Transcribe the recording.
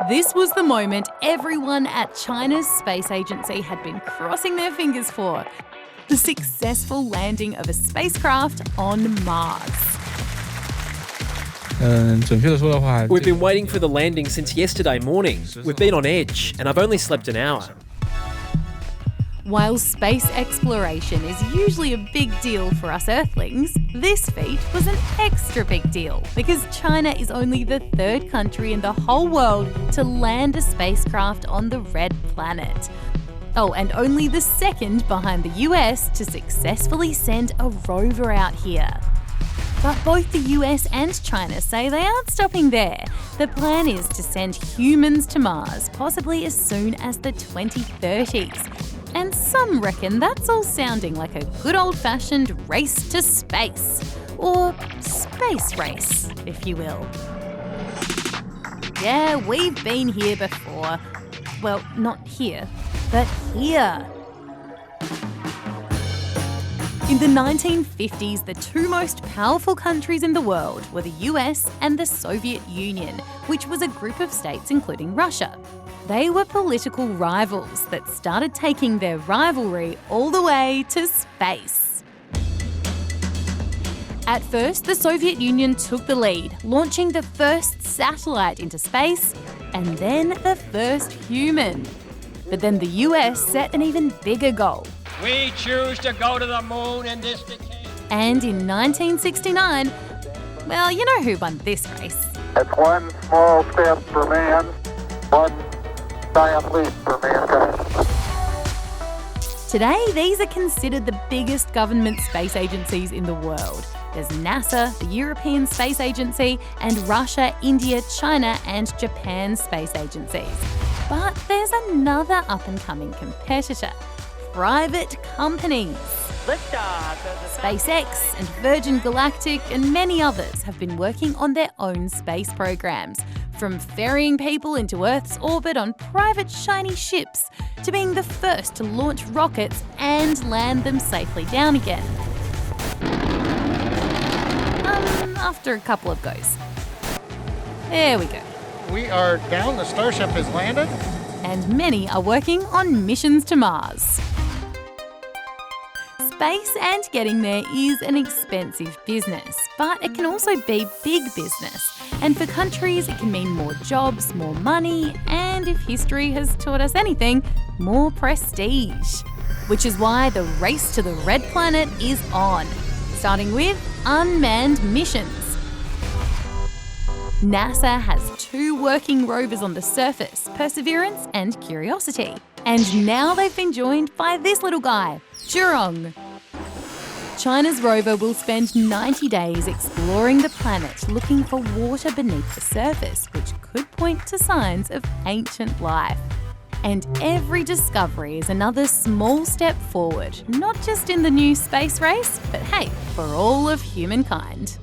This was the moment everyone at China's space agency had been crossing their fingers for: the successful landing of a spacecraft on Mars. We've been waiting for the landing since yesterday morning. We've been on edge, and I've only slept an hour. While space exploration is usually a big deal for us Earthlings, this feat was an extra big deal because China is only the third country in the whole world to land a spacecraft on the red planet. Oh, and only the second behind the US to successfully send a rover out here. But both the US and China say they aren't stopping there. The plan is to send humans to Mars, possibly as soon as the 2030s. And some reckon that's all sounding like a good old-fashioned race to space. Or space race, if you will. Yeah, we've been here before. Well, not here, but here. In the 1950s, the two most powerful countries in the world were the US and the Soviet Union, which was a group of states including Russia. They were political rivals that started taking their rivalry all the way to space. At first, the Soviet Union took the lead, launching the first satellite into space and then the first human. But then the US set an even bigger goal. We choose to go to the moon in this decade. And in 1969, well, you know who won this race. It's one small step for man, one giant leap for mankind. Today, these are considered the biggest government space agencies in the world. There's NASA, the European Space Agency, and Russia, India, China, and Japan space agencies. But there's another up-and-coming competitor: private companies. SpaceX and Virgin Galactic and many others have been working on their own space programs, from ferrying people into Earth's orbit on private shiny ships to being the first to launch rockets and land them safely down again. After a couple of goes. There we go. We are down, the Starship has landed. And many are working on missions to Mars. Space and getting there is an expensive business, but it can also be big business. And for countries, it can mean more jobs, more money, and if history has taught us anything, more prestige. Which is why the race to the red planet is on, starting with unmanned missions. NASA has two working rovers on the surface, Perseverance and Curiosity. And now they've been joined by this little guy, Zhurong. China's rover will spend 90 days exploring the planet, looking for water beneath the surface, which could point to signs of ancient life. And every discovery is another small step forward, not just in the new space race, but hey, for all of humankind.